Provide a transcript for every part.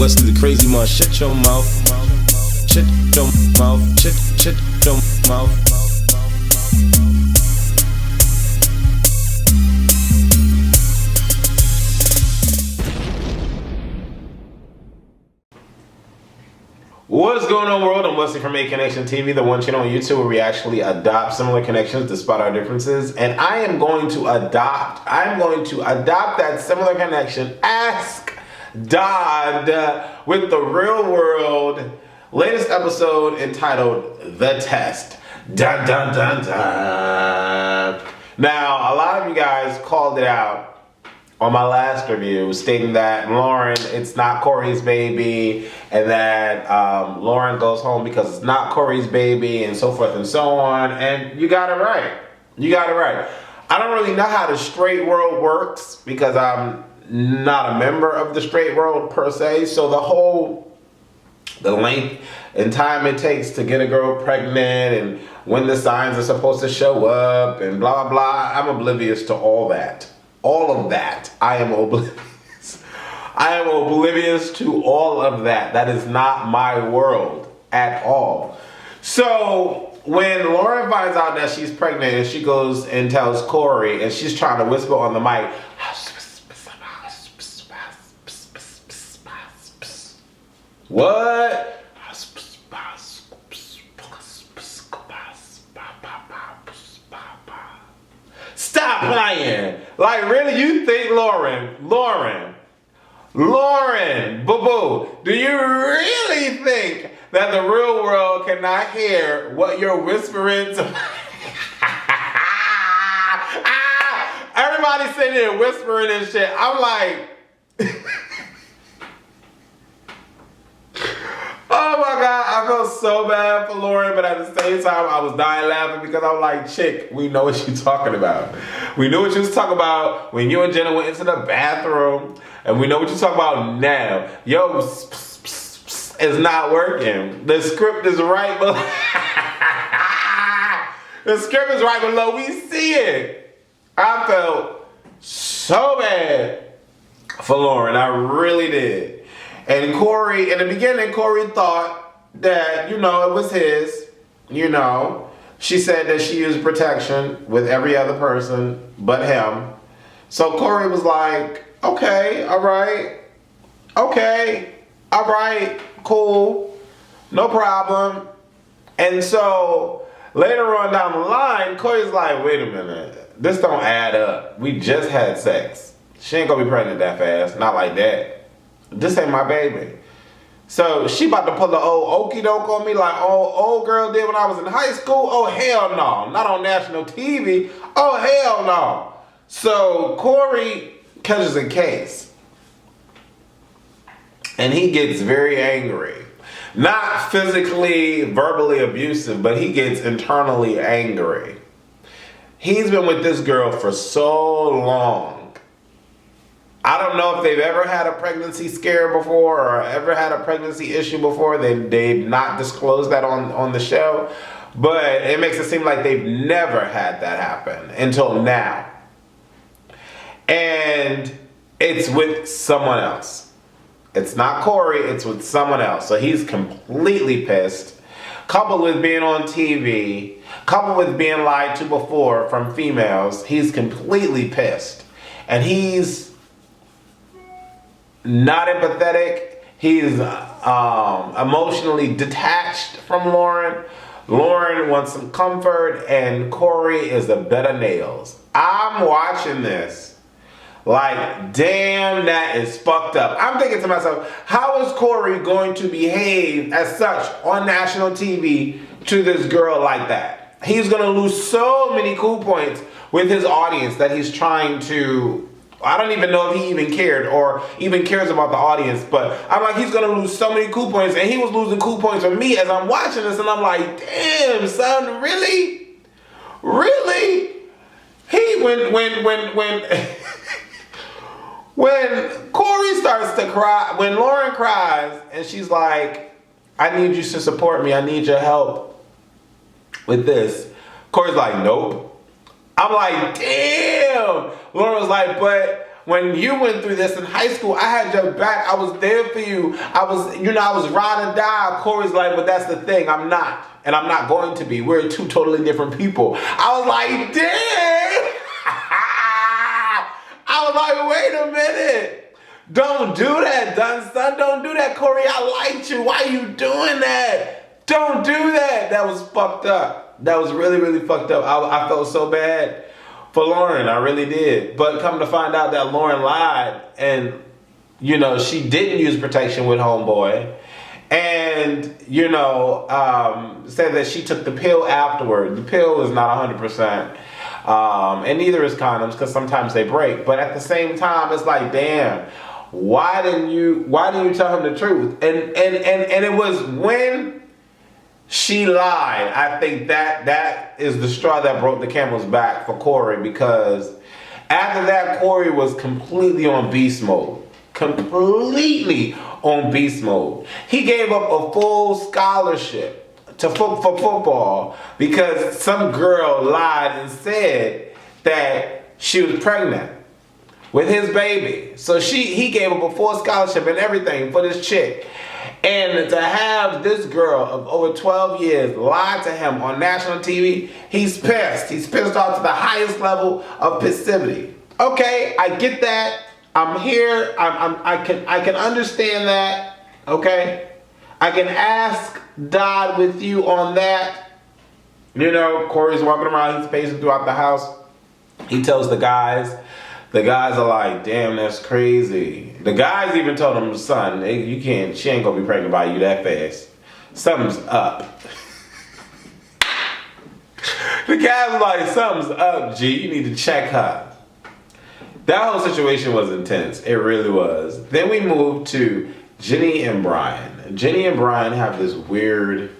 bust through the crazy month. Shut your mouth. Shut your mouth. Shut your mouth. What's going on, world? I'm Wesley from Aconnectiontv, the one channel on YouTube where we actually adopt similar connections despite our differences. And I am going to adopt that similar connection, ask Dodd, with the real world. Latest episode entitled The Test. Dun dun dun dun. Now, a lot of you guys called it out on my last review, stating that Lauren, it's not Corey's baby, and that Lauren goes home because it's not Corey's baby, and so forth and so on. And you got it right. You got it right. I don't really know how the straight world works because I'm not a member of the straight world per se. So the length and time it takes to get a girl pregnant and when the signs are supposed to show up and blah, blah, I'm oblivious to all that. All of that. I am oblivious. I am oblivious to all of that. That is not my world at all. So when Lauren finds out that she's pregnant and she goes and tells Corey and she's trying to whisper on the mic, what? Stop playing. Like, really, you think Lauren, boo-boo, do you really think that the real world cannot hear what you're whispering to? Everybody's sitting there whispering and shit. I'm like, oh my God, I feel so bad for Lauren, but at the same time, I was dying laughing because I was like, chick, we know what you're talking about. We knew what you was talking about when you and Jenna went into the bathroom, and we know what you're talking about now. Yo, it's not working. The script is right below. The script is right below. We see it. I felt so bad for Lauren. I really did. And Corey, in the beginning, Corey thought that, it was his, She said that she used protection with every other person but him. So Corey was like, okay, all right, cool, no problem. And so later on down the line, Corey's like, wait a minute, this don't add up. We just had sex. She ain't gonna be pregnant that fast, not like that. This ain't my baby. So she about to pull the old okie doke on me like old girl did when I was in high school. Oh, hell no. Not on national TV. Oh, hell no. So Corey catches a case. And he gets very angry. Not physically, verbally abusive, but he gets internally angry. He's been with this girl for so long. I don't know if they've ever had a pregnancy scare before or ever had a pregnancy issue before. They've not disclosed that on the show. But it makes it seem like they've never had that happen until now. And it's with someone else. It's not Corey, it's with someone else. So he's completely pissed. Coupled with being on TV, coupled with being lied to before from females, he's completely pissed. And he's not empathetic. He's emotionally detached from Lauren. Lauren wants some comfort, and Corey is a bed of nails. I'm watching this like, damn, that is fucked up. I'm thinking to myself, how is Corey going to behave as such on national TV to this girl like that? He's going to lose so many cool points with his audience that he's trying to... I don't even know if he even cared or even cares about the audience, but I'm like, he's going to lose so many cool points, and he was losing cool points with me as I'm watching this, and I'm like, damn, son, really? Really? When Corey starts to cry, when Lauren cries, and she's like, I need you to support me, I need your help with this, Corey's like, nope. I'm like, damn. Lauren was like, but when you went through this in high school, I had your back. I was there for you. I was ride or die. Corey's like, but that's the thing. I'm not. And I'm not going to be. We're two totally different people. I was like, dang. I was like, wait a minute. Don't do that, son. Don't do that, Corey. I liked you. Why are you doing that? Don't do that. That was fucked up. That was really, really fucked up. I felt so bad for Lauren. I really did. But come to find out that Lauren lied and, she didn't use protection with homeboy. And, said that she took the pill afterward. The pill is not 100%. And neither is condoms because sometimes they break. But at the same time, it's like, damn, why didn't you tell him the truth? And it was when she lied. I think that is the straw that broke the camel's back for Corey, because after that, Corey was completely on beast mode. Completely on beast mode. He gave up a full scholarship for football because some girl lied and said that she was pregnant with his baby. So he gave up a full scholarship and everything for this chick. And to have this girl of over 12 years lie to him on national TV, he's pissed. He's pissed off to the highest level of passivity. Okay, I get that. I'm here. I can understand that. Okay, I can ask God with you on that. Corey's walking around. He's pacing throughout the house. He tells the guys. The guys are like, damn, that's crazy. The guys even told him, son, she ain't gonna be pregnant by you that fast. Something's up. The guys are like, something's up, G. You need to check her. That whole situation was intense. It really was. Then we moved to Jenny and Brian. Jenny and Brian have this weird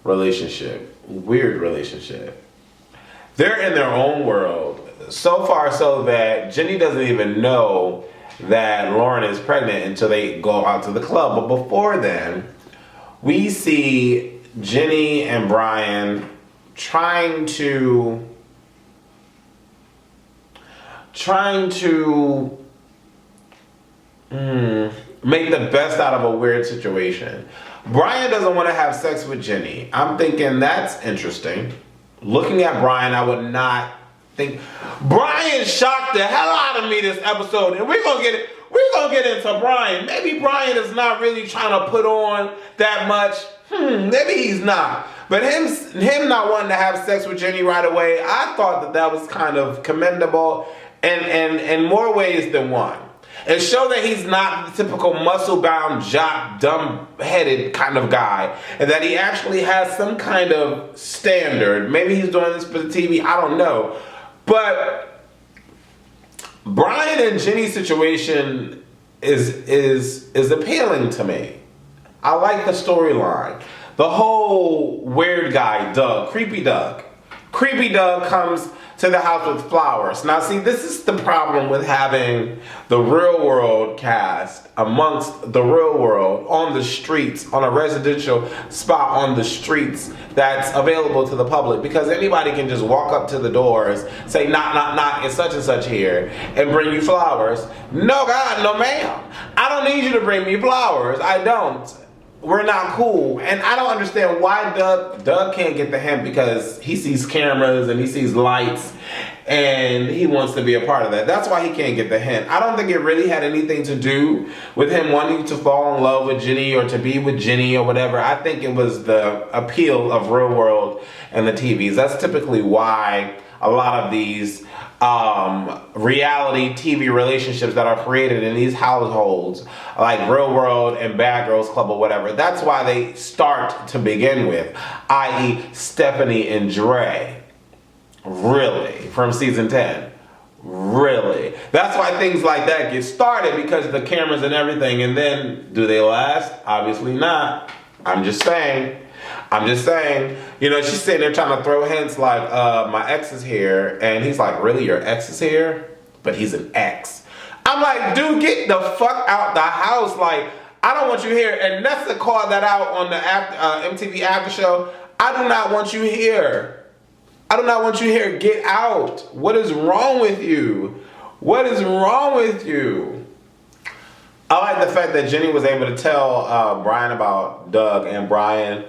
relationship. They're in their own world. So far so that Jenny doesn't even know that Lauren is pregnant until they go out to the club. But before then, we see Jenny and Brian trying to make the best out of a weird situation. Brian doesn't want to have sex with Jenny. I'm thinking that's interesting. Looking at Brian, I would not think. Brian shocked the hell out of me this episode, and we're gonna get into Brian. Maybe Brian is not really trying to put on that much. Maybe he's not. But him not wanting to have sex with Jenny right away, I thought that was kind of commendable in more ways than one. It showed that he's not the typical muscle-bound, jock, dumb-headed kind of guy, and that he actually has some kind of standard. Maybe he's doing this for the TV, I don't know. But Brian and Jenny's situation is appealing to me. I like the storyline. The whole weird guy, Doug, Creepy Doug. Creepy Doug comes to the house with flowers. Now see, this is the problem with having the Real World cast amongst the real world on the streets, on a residential spot on the streets that's available to the public, because anybody can just walk up to the doors, say knock, knock, knock, it's such and such here, and bring you flowers. No, God, no ma'am. I don't need you to bring me flowers. I don't. We're not cool. And I don't understand why Doug can't get the hint, because he sees cameras and he sees lights and he wants to be a part of that. That's why he can't get the hint. I don't think it really had anything to do with him wanting to fall in love with Jenny or to be with Jenny or whatever. I think it was the appeal of Real World and the TVs. That's typically why a lot of these reality TV relationships that are created in these households, like Real World and Bad Girls Club or whatever, that's why they start to begin with, i.e. Stephanie and Dre. Really? From season 10. Really? That's why things like that get started, because of the cameras and everything. And then, do they last? Obviously not. I'm just saying. She's sitting there trying to throw hints like, my ex is here. And he's like, really, your ex is here? But he's an ex. I'm like, dude, get the fuck out the house. Like, I don't want you here. And Nessa called that out on the MTV after show. I do not want you here. I do not want you here. Get out. What is wrong with you? What is wrong with you? I like the fact that Jenny was able to tell Brian about Doug, and Brian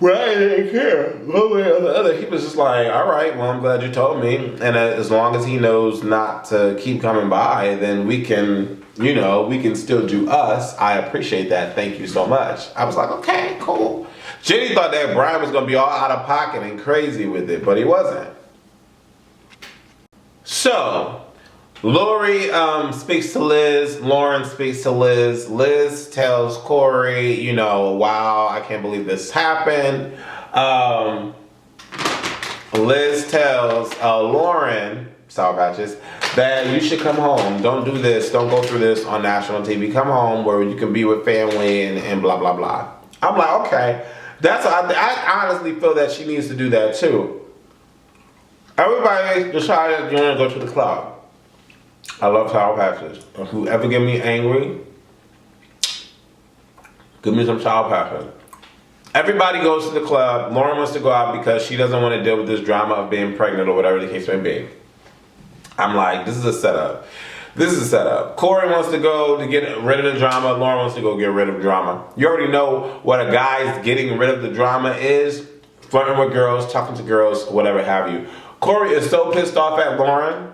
didn't care. One way or the other, he was just like, all right, well, I'm glad you told me. And as long as he knows not to keep coming by, then we can, we can still do us. I appreciate that. Thank you so much. I was like, okay, cool. Jenny thought that Brian was going to be all out of pocket and crazy with it, but he wasn't. So, Lori speaks to Liz. Lauren speaks to Liz. Liz tells Corey, wow, I can't believe this happened. Liz tells Lauren, Sour Patches, that you should come home. Don't do this. Don't go through this on national TV. Come home where you can be with family and blah, blah, blah. I'm like, okay. I honestly feel that she needs to do that too. Everybody decided you want to go to the club. I love Sour Patches. If you ever get me angry, give me some Sour Patches. Everybody goes to the club. Lauren wants to go out because she doesn't want to deal with this drama of being pregnant or whatever the case may be. I'm like, this is a setup. This is a setup. Corey wants to go to get rid of the drama. Lauren wants to go get rid of the drama. You already know what a guy's getting rid of the drama is. Flirting with girls, talking to girls, whatever have you. Corey is so pissed off at Lauren.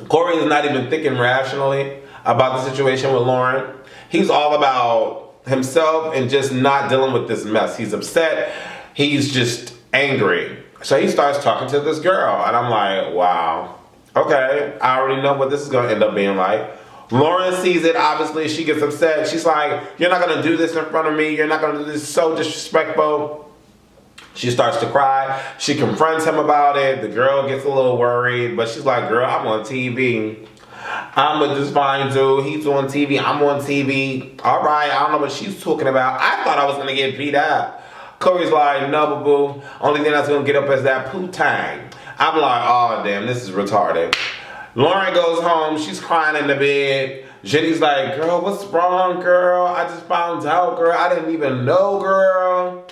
Corey is not even thinking rationally about the situation with Lauren. He's all about himself and just not dealing with this mess. He's upset. He's just angry. So he starts talking to this girl. And I'm like, wow. Okay, I already know what this is going to end up being like. Lauren sees it. Obviously, she gets upset. She's like, you're not going to do this in front of me. You're not going to do this. So disrespectful. She starts to cry. She confronts him about it. The girl gets a little worried, but she's like, girl, I'm on TV. I'm with this fine dude. He's on TV. I'm on TV. All right, I don't know what she's talking about. I thought I was going to get beat up. Corey's like, no, boo-boo. Only thing that's going to get up is that poo-tang. I'm like, oh, damn, this is retarded. Lauren goes home. She's crying in the bed. Jenny's like, girl, what's wrong, girl? I just found out, girl. I didn't even know, girl.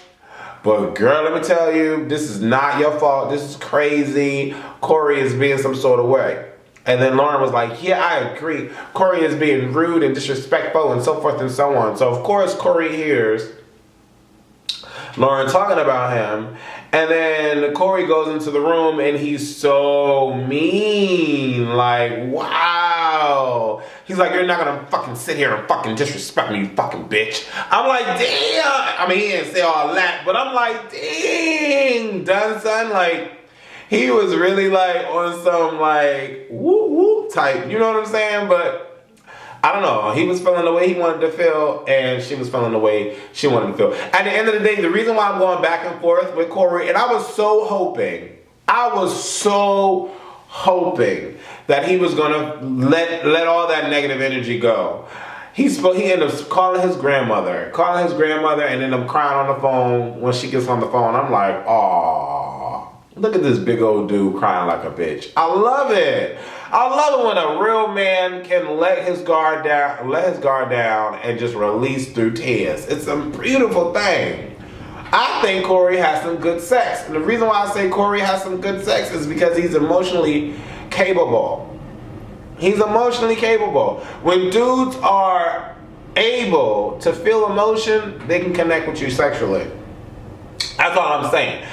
But girl, let me tell you, this is not your fault. This is crazy. Corey is being some sort of way. And then Lauren was like, yeah, I agree. Corey is being rude and disrespectful and so forth and so on. So of course Corey hears Lauren talking about him. And then Corey goes into the room and he's so mean. Like, wow. He's like, you're not gonna fucking sit here and fucking disrespect me, you fucking bitch. I'm like, damn. I mean, he didn't say all that, but I'm like, dang, done, son. Like, he was really like on some like whoop whoop type. You know what I'm saying? But I don't know. He was feeling the way he wanted to feel, and she was feeling the way she wanted to feel. At the end of the day, the reason why I'm going back and forth with Corey, and I was so hoping that he was gonna let all that negative energy go. He ended up calling his grandmother, and ended up crying on the phone when she gets on the phone. I'm like, aw, look at this big old dude crying like a bitch. I love it. I love it when a real man can let his guard down and just release through tears. It's a beautiful thing. I think Corey has some good sex. And the reason why I say Corey has some good sex is because he's emotionally capable. He's emotionally capable. When dudes are able to feel emotion, they can connect with you sexually. That's all I'm saying.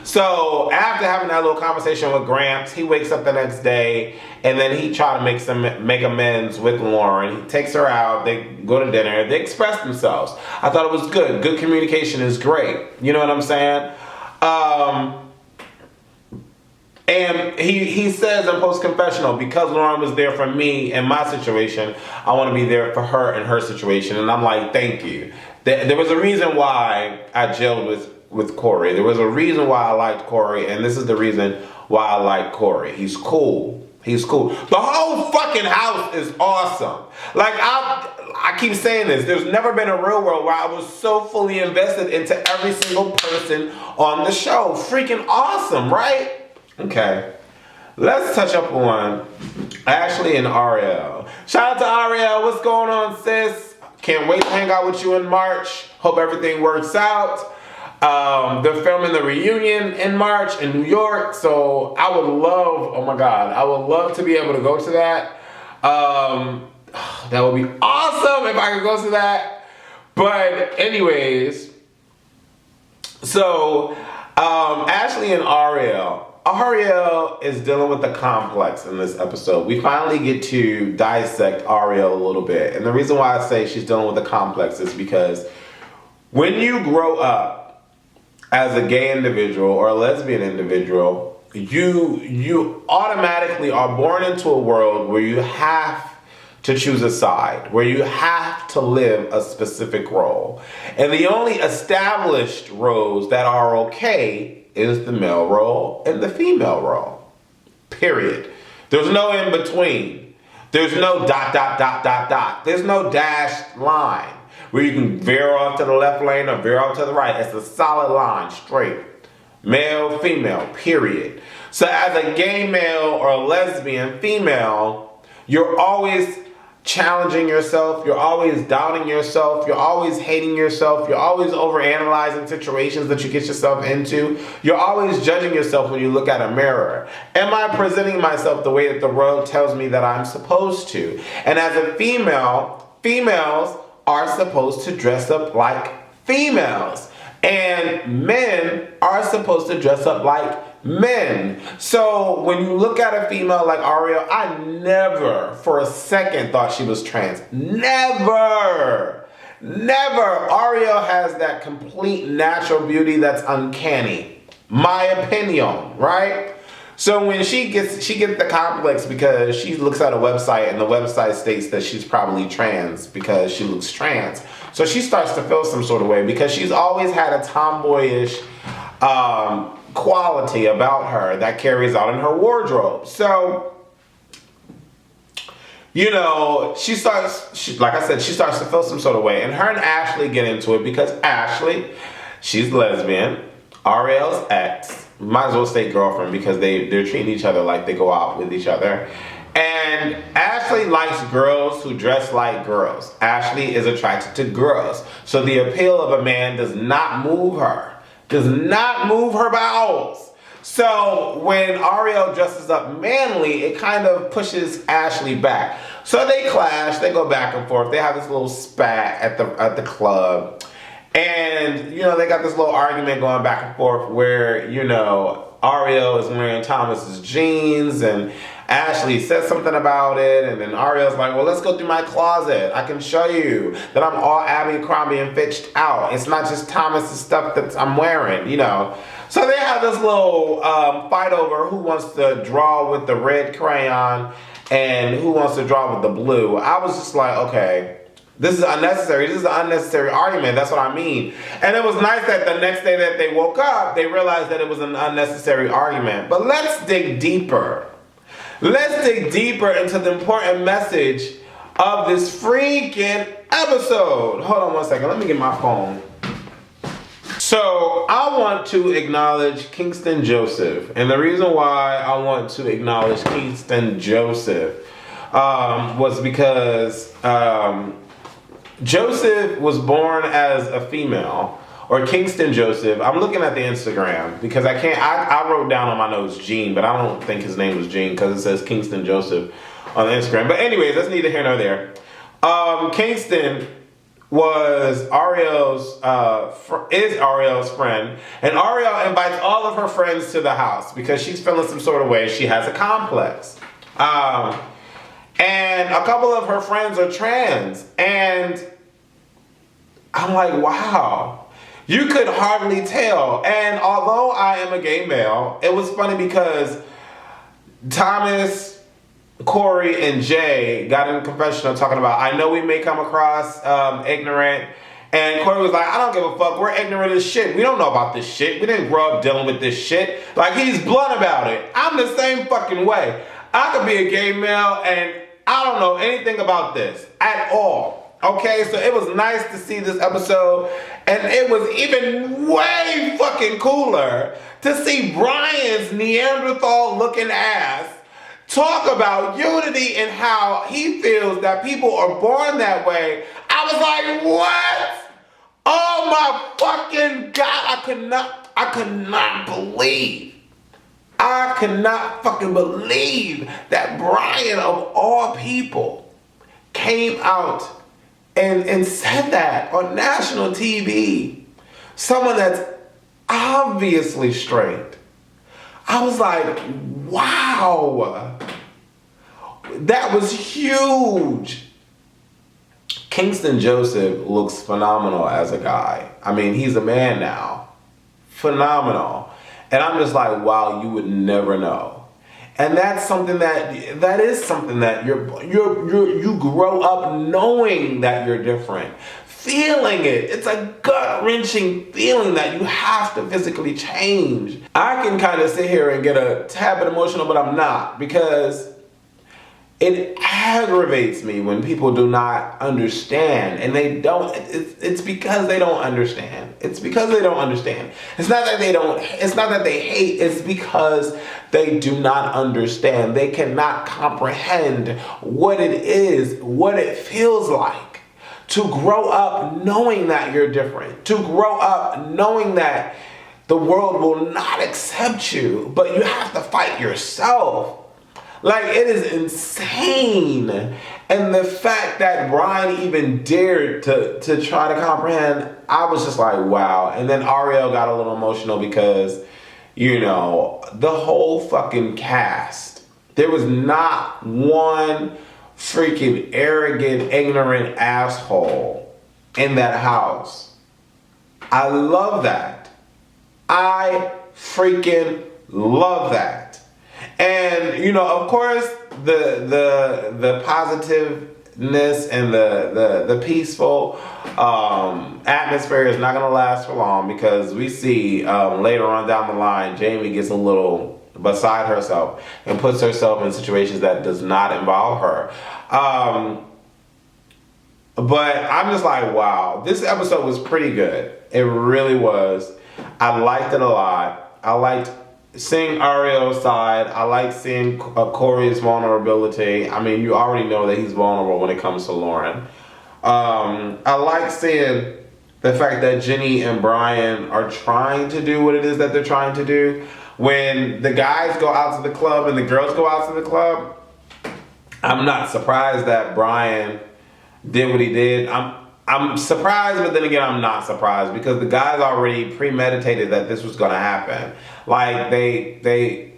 So after having that little conversation with Gramps, he wakes up the next day and then he tries to make amends with Lauren. He takes her out. They go to dinner. They express themselves. I thought it was good. Good communication is great. You know what I'm saying? And he says in post-confessional, because Lauren was there for me in my situation, I want to be there for her in her situation. And I'm like, thank you. There was a reason why I gelled with Corey. There was a reason why I liked Corey, and this is the reason why I like Corey. He's cool. The whole fucking house is awesome. Like, I keep saying this. There's never been a real world where I was so fully invested into every single person on the show. Freaking awesome, right? Okay. Let's touch up on Ashley and Ariel. Shout out to Ariel. What's going on, sis? Can't wait to hang out with you in March. Hope everything works out. They're filming the reunion in March in New York, so I would love, oh my God, I would love to be able to go to that. That would be awesome if I could go to that. But anyways, so Ashley and Ariel is dealing with the complex in this episode. We finally get to dissect Ariel a little bit. And the reason why I say she's dealing with the complex is because when you grow up as a gay individual or a lesbian individual, you automatically are born into a world where you have to choose a side, where you have to live a specific role. And the only established roles that are okay is the male role and the female role. Period. There's no in between. There's no ... There's no dashed line where you can veer off to the left lane or veer off to the right. It's a solid line, straight. Male, female, period. So as a gay male or a lesbian female, you're always challenging yourself, you're always doubting yourself, you're always hating yourself, you're always overanalyzing situations that you get yourself into, you're always judging yourself when you look at a mirror. Am I presenting myself the way that the world tells me that I'm supposed to? And as a female, females are supposed to dress up like females. And men are supposed to dress up like men. So when you look at a female like Ariel, I never for a second thought she was trans. Never. Ariel has that complete natural beauty that's uncanny. My opinion, right? So when she gets the complex because she looks at a website and the website states that she's probably trans because she looks trans. So she starts to feel some sort of way because she's always had a tomboyish quality about her that carries out in her wardrobe. So, you know, she starts to feel some sort of way. And her and Ashley get into it because Ashley, she's lesbian. Ariel's ex, might as well say girlfriend because they're treating each other like they go out with each other. And Ashley likes girls who dress like girls. Ashley is attracted to girls. So the appeal of a man does not move her. Does not move her bowels. So when Ariel dresses up manly, it kind of pushes Ashley back. So they clash, they go back and forth. They have this little spat at the club. And, you know, they got this little argument going back and forth where, you know, Ariel is wearing Thomas's jeans and Ashley says something about it, and then Ariel's like, well, let's go through my closet. I can show you that I'm all Abercrombie and Fitched out. It's not just Thomas's stuff that I'm wearing, you know. So they have this little fight over who wants to draw with the red crayon and who wants to draw with the blue. I was just like, okay, this is unnecessary. This is an unnecessary argument. That's what I mean. And it was nice that the next day that they woke up, they realized that it was an unnecessary argument. But let's dig deeper. Let's dig deeper into the important message of this freaking episode. Hold on one second. Let me get my phone. So I want to acknowledge Kingston Joseph. And the reason why I want to acknowledge Kingston Joseph was because Joseph was born as a female. Or Kingston Joseph. I'm looking at the Instagram because I wrote down on my notes Gene, but I don't think his name was Gene because it says Kingston Joseph on the Instagram. But anyways, that's neither here nor there. Kingston was is Ariel's friend, and Ariel invites all of her friends to the house because she's feeling some sort of way. She has a complex. And a couple of her friends are trans, and I'm like, wow. You could hardly tell. And although I am a gay male, it was funny because Thomas, Corey, and Jay got in a confessional talking about, I know we may come across ignorant. And Corey was like, I don't give a fuck. We're ignorant as shit. We don't know about this shit. We didn't grow up dealing with this shit. Like, he's blunt about it. I'm the same fucking way. I could be a gay male and I don't know anything about this at all. Okay, so it was nice to see this episode, and it was even way fucking cooler to see Brian's Neanderthal-looking ass talk about unity and how he feels that people are born that way. I was like, what? Oh my fucking God, I could not fucking believe that Brian, of all people, came out and said that on national TV. Someone that's obviously straight. I was like, wow. That was huge. Kingston Joseph looks phenomenal as a guy. I mean, he's a man now. Phenomenal. And I'm just like, wow, you would never know. And that's something that is something that you grow up knowing that you're different. Feeling it. It's a gut-wrenching feeling that you have to physically change. I can kind of sit here and get a tad bit emotional, but I'm not, because it aggravates me when people do not understand, and they don't. It's because they don't understand. It's because they don't understand. It's not that they don't. It's not that they hate. It's because they do not understand. They cannot comprehend what it is, what it feels like to grow up knowing that you're different. To grow up knowing that the world will not accept you, but you have to fight yourself. Like, it is insane. And the fact that Brian even dared to try to comprehend, I was just like, wow. And then Ariel got a little emotional because, you know, the whole fucking cast, there was not one freaking arrogant, ignorant asshole in that house. I love that. I freaking love that. And, you know, of course, the positiveness and the peaceful atmosphere is not going to last for long, because we see later on down the line, Jamie gets a little beside herself and puts herself in situations that does not involve her. But I'm just like, wow, this episode was pretty good. It really was. I liked it a lot. I liked seeing Ariel's side. I like seeing Corey's vulnerability. I mean, you already know that he's vulnerable when it comes to Lauren. I like seeing the fact that Jenny and Brian are trying to do what it is that they're trying to do. When the guys go out to the club and the girls go out to the club, I'm not surprised that Brian did what he did. I'm surprised, but then again, I'm not surprised, because the guys already premeditated that this was going to happen. Like, they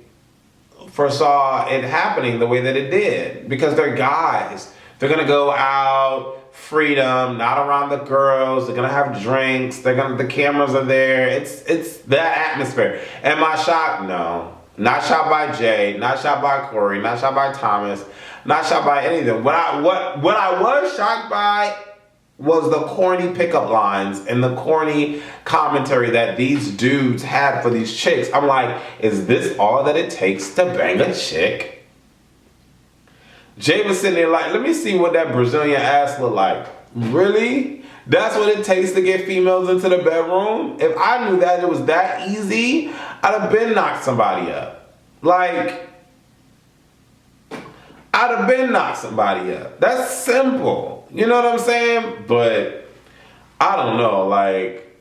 foresaw it happening the way that it did, because they're guys. They're going to go out, freedom, not around the girls. They're going to have drinks. The cameras are there. It's that atmosphere. Am I shocked? No. Not shocked by Jay, not shocked by Corey, not shocked by Thomas, not shocked by any of them. What I was shocked by was the corny pickup lines and the corny commentary that these dudes had for these chicks. I'm like, is this all that it takes to bang a chick? Jay was sitting there like, let me see what that Brazilian ass look like. Really? That's what it takes to get females into the bedroom? If I knew that it was that easy, I'd have been knocked somebody up. Like, I'd have been knocked somebody up. That's simple. You know what I'm saying? But I don't know. Like,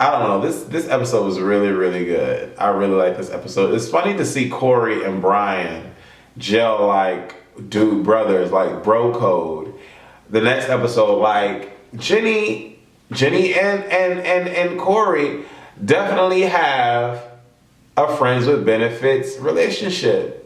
I don't know. This episode was really, really good. I really like this episode. It's funny to see Corey and Brian gel like dude brothers, like bro code. The next episode, like Jenny and Corey definitely have a friends with benefits relationship.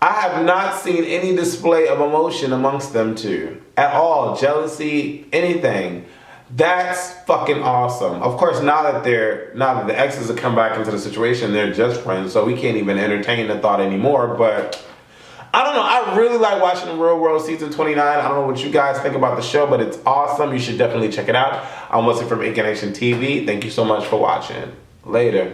I have not seen any display of emotion amongst them two at all. Jealousy, anything. That's fucking awesome. Of course, now that the exes have come back into the situation, they're just friends, so we can't even entertain the thought anymore. But I don't know. I really like watching The Real World season 29. I don't know what you guys think about the show, but it's awesome. You should definitely check it out. I'm Wesley from Aconnectiontv. Thank you so much for watching. Later.